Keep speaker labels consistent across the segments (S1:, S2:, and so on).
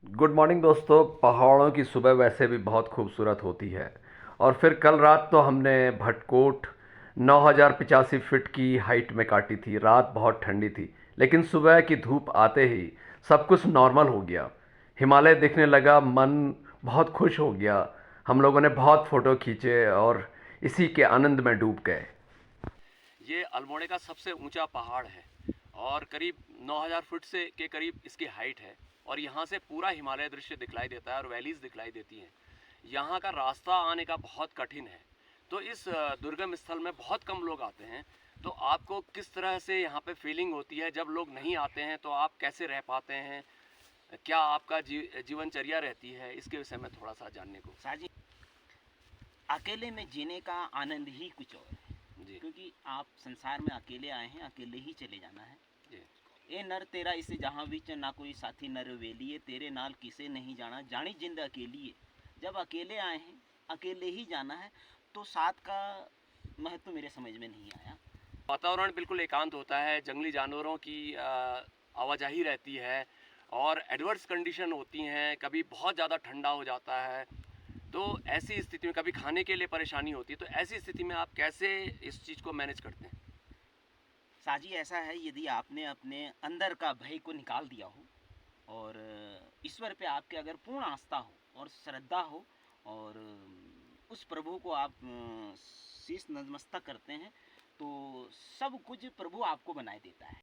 S1: Good morning दोस्तों। पहाड़ों की सुबह वैसे भी बहुत खूबसूरत होती है। और फिर कल रात तो हमने भटकोट 9,085 फीट की हाइट में काटी थी। रात बहुत ठंडी थी, लेकिन सुबह की धूप आते ही सब कुछ नॉर्मल हो गया। हिमालय दिखने लगा, मन बहुत खुश हो गया। हम लोगों ने बहुत फ़ोटो खींचे और इसी के आनंद में डूब गए। ये अल्मोड़े का सबसे ऊंचा पहाड़ है और करीब 9,000 फुट से के करीब इसकी हाइट है। और यहाँ से पूरा हिमालय दृश्य दिखलाई देता है और वैलीज दिखलाई देती हैं। यहाँ का रास्ता आने का बहुत कठिन है, तो इस दुर्गम स्थल में बहुत कम लोग आते हैं। तो आपको किस तरह से यहाँ पे फीलिंग होती है जब लोग नहीं आते हैं, तो आप कैसे रह पाते हैं, क्या आपका जीवनचर्या रहती है, इसके विषय में थोड़ा सा जानने को।
S2: साजी, अकेले में जीने का आनंद ही कुछ और है जी। क्योंकि आप संसार में अकेले आए हैं, अकेले ही चले जाना है जी। ए नर तेरा इसे जहाँ बीच ना कोई साथी नर वेलिए, तेरे नाल किसे नहीं जाना, जानी जिंद अकेली है। जब अकेले आए हैं, अकेले ही जाना है, तो साथ का महत्व मेरे समझ में नहीं आया।
S1: वातावरण बिल्कुल एकांत होता है, जंगली जानवरों की आवाजाही रहती है और एडवर्स कंडीशन होती हैं। कभी बहुत ज़्यादा ठंडा हो जाता है, तो ऐसी स्थिति में कभी खाने के लिए परेशानी होती है। तो ऐसी स्थिति में आप कैसे इस चीज़ को मैनेज करते हैं?
S2: साजी, ऐसा है, यदि आपने अपने अंदर का भय को निकाल दिया हो और ईश्वर पे आपके अगर पूर्ण आस्था हो और श्रद्धा हो और उस प्रभु को आप शीश नतमस्तक करते हैं, तो सब कुछ प्रभु आपको बनाए देता है।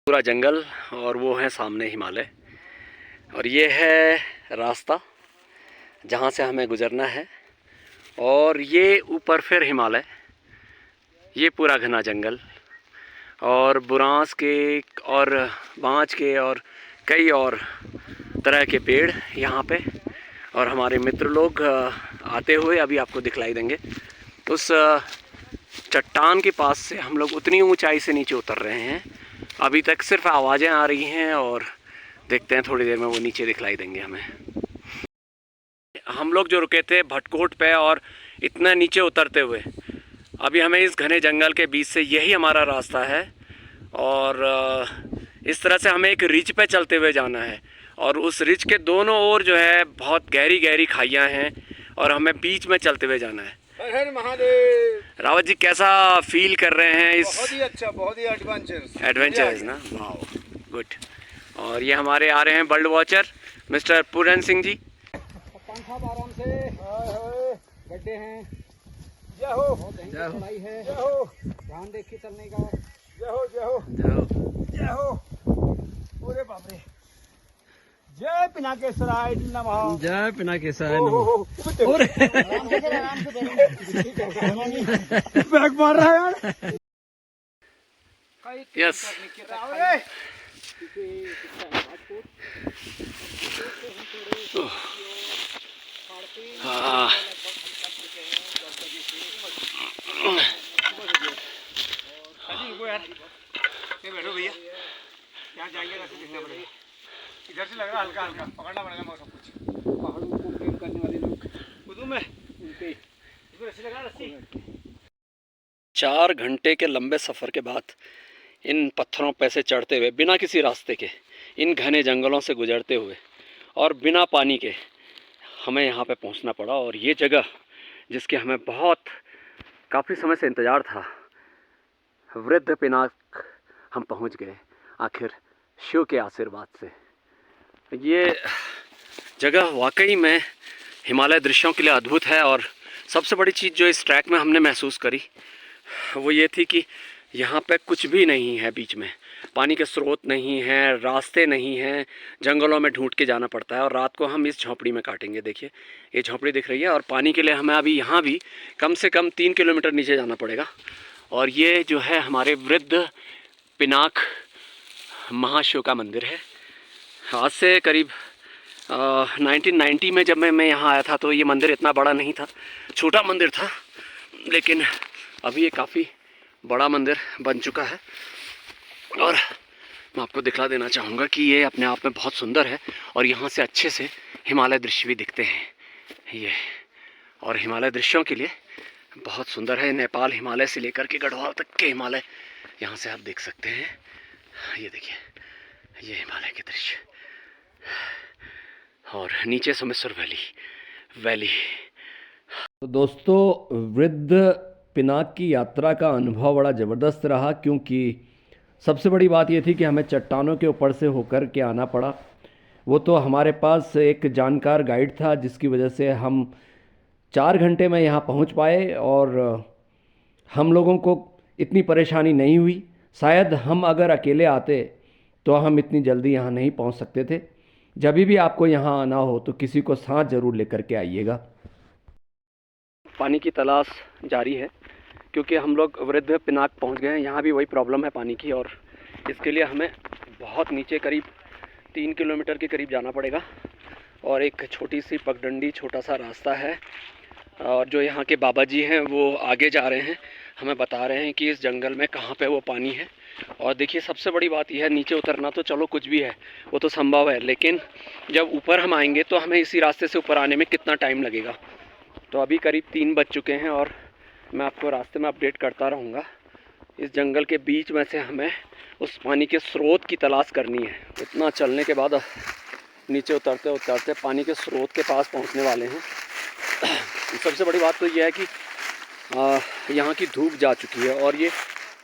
S1: पूरा जंगल और वो है सामने हिमालय, और ये है रास्ता जहाँ से हमें गुजरना है। और ये ऊपर फिर हिमालय, ये पूरा घना जंगल और बुरांस के और बांज के और कई और तरह के पेड़ यहाँ पे। और हमारे मित्र लोग आते हुए अभी आपको दिखलाई देंगे। उस चट्टान के पास से हम लोग उतनी ऊंचाई से नीचे उतर रहे हैं, अभी तक सिर्फ आवाज़ें आ रही हैं और देखते हैं थोड़ी देर में वो नीचे दिखलाई देंगे हमें। हम लोग जो रुके थे भटकोट पे, और इतना नीचे उतरते हुए अभी हमें इस घने जंगल के बीच से यही हमारा रास्ता है। और इस तरह से हमें एक रिज पे चलते हुए जाना है और उस रिज के दोनों ओर जो है बहुत गहरी गहरी खाइयाँ हैं और हमें बीच में चलते हुए जाना है।
S3: हर हर महादेव।
S1: रावत जी, कैसा फील कर रहे हैं इस?
S3: बहुत ही अच्छा, बहुत ही
S1: एडवेंचरस ना, वाओ, गुड। और ये हमारे आ रहे हैं bird watcher mister Puran Singh ji.
S3: कप्तान साहब आराम से, गड्ढे हैं, जय हो, जय हो, चढ़ाई है, जय हो, ध्यान देख के चलने का, जय हो, जय हो, जय हो, जय हो, पूरे बाप रे, जय पिनाकेश्वराय नमः,
S4: जय पिनाकेश्वराय नमः। और
S3: आराम से बैग मार रहा है यार।
S1: यस, हाँ,
S3: बैठो भैया, यहाँ जाएंगे रास्ते देखना पड़ेगा। इधर से लग रहा हल्का हल्का पकड़ना पड़ेगा मगर सब कुछ। पहाड़ों को प्रेम करने वाले लोग खुदू में उनके इसमें रस्सी लगा, रस्सी।
S1: 4 घंटे के लंबे सफ़र के बाद इन पत्थरों पे से चढ़ते हुए, बिना किसी रास्ते के, इन घने जंगलों से गुजरते हुए और बिना पानी के हमें यहाँ पे पहुँचना पड़ा। और ये जगह जिसके हमें बहुत काफ़ी समय से इंतज़ार था, वृद्ध पिनाक, हम पहुँच गए आखिर शिव के आशीर्वाद से। ये जगह वाकई में हिमालय दृश्यों के लिए अद्भुत है। और सबसे बड़ी चीज़ जो इस ट्रैक में हमने महसूस करी वो ये थी कि यहाँ पे कुछ भी नहीं है, बीच में पानी के स्रोत नहीं हैं, रास्ते नहीं हैं, जंगलों में ढूंढ के जाना पड़ता है। और रात को हम इस झोंपड़ी में काटेंगे। देखिए ये झोंपड़ी दिख रही है, और पानी के लिए हमें अभी यहाँ भी कम से कम 3 किलोमीटर नीचे जाना पड़ेगा। और ये जो है हमारे वृद्ध पिनाक महाशिव का मंदिर है। आज से करीब 1990 में जब मैं यहाँ आया था तो ये मंदिर इतना बड़ा नहीं था, छोटा मंदिर था, लेकिन अभी ये काफ़ी बड़ा मंदिर बन चुका है। और मैं आपको दिखला देना चाहूँगा कि ये अपने आप में बहुत सुंदर है और यहाँ से अच्छे से हिमालय दृश्य भी दिखते हैं ये। और हिमालय दृश्यों के लिए बहुत सुंदर है। नेपाल हिमालय से लेकर के गढ़वाल तक के हिमालय यहाँ से आप देख सकते हैं। ये देखिए, ये हिमालय के दृश्य। और नीचे सोमेश्वर वैली। तो दोस्तों, वृद्ध पिनाक की यात्रा का अनुभव बड़ा ज़बरदस्त रहा, क्योंकि सबसे बड़ी बात ये थी कि हमें चट्टानों के ऊपर से होकर के आना पड़ा। वो तो हमारे पास एक जानकार गाइड था, जिसकी वजह से हम 4 घंटे में यहाँ पहुँच पाए और हम लोगों को इतनी परेशानी नहीं हुई। शायद हम अगर अकेले आते तो हम इतनी जल्दी यहाँ नहीं पहुँच सकते थे। जब भी आपको यहाँ आना हो तो किसी को साथ ज़रूर लेकर के आइएगा। पानी की तलाश जारी है, क्योंकि हम लोग वृद्ध पिनाक पहुँच गए हैं। यहाँ भी वही प्रॉब्लम है पानी की, और इसके लिए हमें बहुत नीचे करीब 3 किलोमीटर के करीब जाना पड़ेगा, और एक छोटी सी पगडंडी छोटा सा रास्ता है। और जो यहाँ के बाबा जी हैं वो आगे जा रहे हैं, हमें बता रहे हैं कि इस जंगल में कहाँ पे वो पानी है। और देखिए, सबसे बड़ी बात यह है, नीचे उतरना तो चलो कुछ भी है, वो तो संभव है, लेकिन जब ऊपर हम आएंगे तो हमें इसी रास्ते से ऊपर आने में कितना टाइम लगेगा। तो अभी करीब 3 बज चुके हैं और मैं आपको रास्ते में अपडेट करता रहूँगा। इस जंगल के बीच में से हमें उस पानी के स्रोत की तलाश करनी है। इतना चलने के बाद नीचे उतरते उतरते पानी के स्रोत के पास पहुँचने वाले हैं। सबसे बड़ी बात तो यह है कि यहाँ की धूप जा चुकी है और ये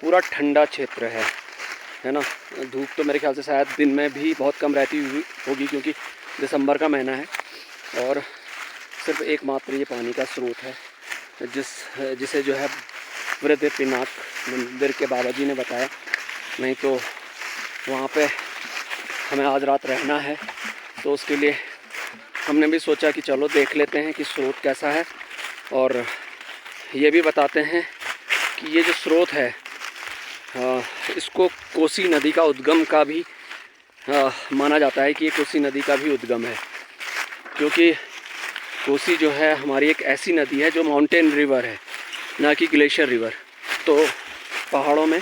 S1: पूरा ठंडा क्षेत्र है ना। धूप तो मेरे ख्याल से शायद दिन में भी बहुत कम रहती होगी, क्योंकि दिसंबर का महीना है और सिर्फ एकमात्र ये पानी का स्रोत है, जिसे जो है वृद्ध पिनाक मंदिर के बाबा जी ने बताया। नहीं तो वहाँ पे हमें आज रात रहना है, तो उसके लिए हमने भी सोचा कि चलो देख लेते हैं कि स्रोत कैसा है। और ये भी बताते हैं कि ये जो स्रोत है इसको कोसी नदी का उद्गम का भी माना जाता है कि ये कोसी नदी का भी उद्गम है, क्योंकि कोसी जो है हमारी एक ऐसी नदी है जो माउंटेन रिवर है, ना कि ग्लेशियर रिवर। तो पहाड़ों में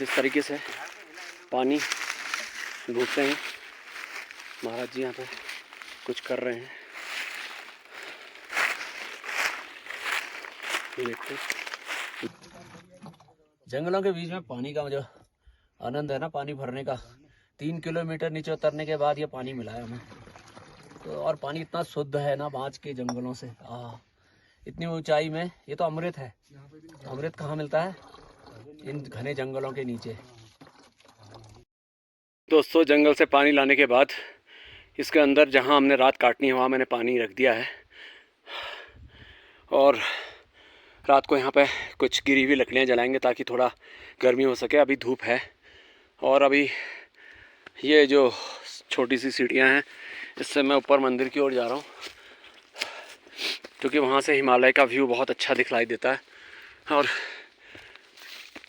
S1: इस तरीके से पानी घूमते हैं। महाराज जी यहाँ पे कुछ कर रहे हैं, देखते। जंगलों के बीच में पानी का जो आनंद है ना, पानी भरने का, 3 किलोमीटर नीचे उतरने के बाद ये पानी मिला है हमें। तो और पानी इतना शुद्ध है ना बाँच के जंगलों से, इतनी ऊंचाई में। ये तो अमृत है। अमृत कहाँ मिलता है? इन घने जंगलों के नीचे। दोस्तों, जंगल से पानी लाने के बाद इसके अंदर जहाँ हमने रात काटनी है वहाँ मैंने पानी रख दिया है, और रात को यहाँ पे कुछ गिरी हुई लकड़ियाँ जलाएंगे ताकि थोड़ा गर्मी हो सके। अभी धूप है और अभी ये जो छोटी सी सीढ़ियाँ हैं इससे मैं ऊपर मंदिर की ओर जा रहा हूँ, क्योंकि वहाँ से हिमालय का व्यू बहुत अच्छा दिखलाई देता है। और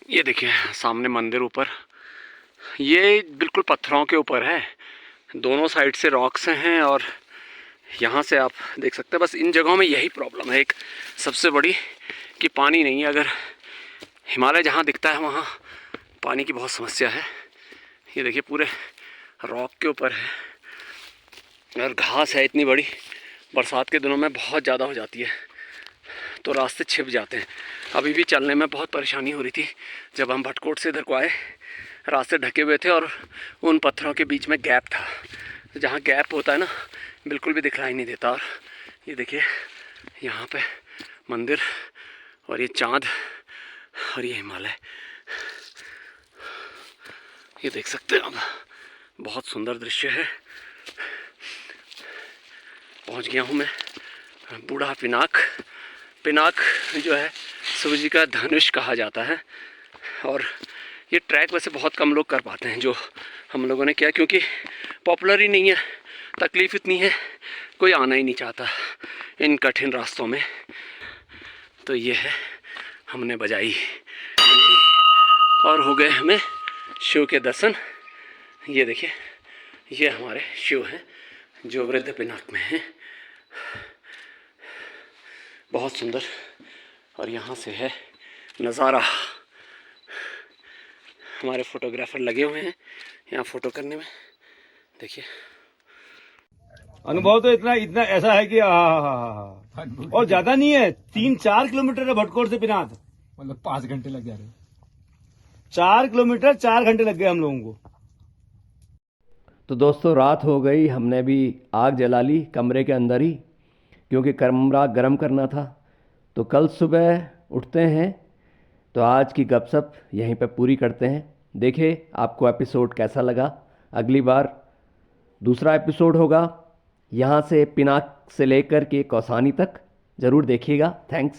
S1: ये देखिए सामने मंदिर ऊपर, ये बिल्कुल पत्थरों के ऊपर है, दोनों साइड से रॉक्स हैं और यहाँ से आप देख सकते हैं। बस इन जगहों में यही प्रॉब्लम है एक सबसे बड़ी, कि पानी नहीं है। अगर हिमालय जहाँ दिखता है वहाँ पानी की बहुत समस्या है। ये देखिए पूरे रॉक के ऊपर है और घास है इतनी बड़ी, बरसात के दिनों में बहुत ज़्यादा हो जाती है तो रास्ते छिप जाते हैं। अभी भी चलने में बहुत परेशानी हो रही थी। जब हम भटकोट से इधर को आए रास्ते ढके हुए थे और उन पत्थरों के बीच में गैप था। तो जहाँ गैप होता है ना, बिल्कुल भी दिखलाई नहीं देता। और ये देखिए यहाँ पे मंदिर और ये चाँद और ये हिमालय, ये देख सकते हैं आप, बहुत सुंदर दृश्य है। पहुंच गया हूं मैं बूढ़ा पिनाक। पिनाक जो है शिव जी का धनुष कहा जाता है, और ये ट्रैक वैसे बहुत कम लोग कर पाते हैं जो हम लोगों ने किया, क्योंकि पॉपुलर ही नहीं है। तकलीफ़ इतनी है, कोई आना ही नहीं चाहता इन कठिन रास्तों में। तो ये है, हमने बजाई और हो गए हमें शिव के दर्शन। ये देखिए, ये हमारे शिव हैं जो वृद्ध पिनाक में हैं, बहुत सुंदर। और यहाँ से है नज़ारा। हमारे फोटोग्राफर लगे हुए हैं यहाँ फ़ोटो करने में। देखिए
S5: अनुभव तो इतना ऐसा है कि और ज्यादा नहीं है, 3-4 किलोमीटर है भटकोट से पिनाक,
S3: मतलब 5 घंटे लग जा रहे हैं।
S5: 4 किलोमीटर 4 घंटे लग गए हम लोगों को।
S1: तो दोस्तों रात हो गई, हमने भी आग जला ली कमरे के अंदर ही, क्योंकि कमरा गर्म करना था। तो कल सुबह उठते हैं, तो आज की गपशप यहीं पे पूरी करते हैं। देखिए आपको एपिसोड कैसा लगा। अगली बार दूसरा एपिसोड होगा यहाँ से पिनाक से लेकर के कौसानी तक, ज़रूर देखिएगा। थैंक्स।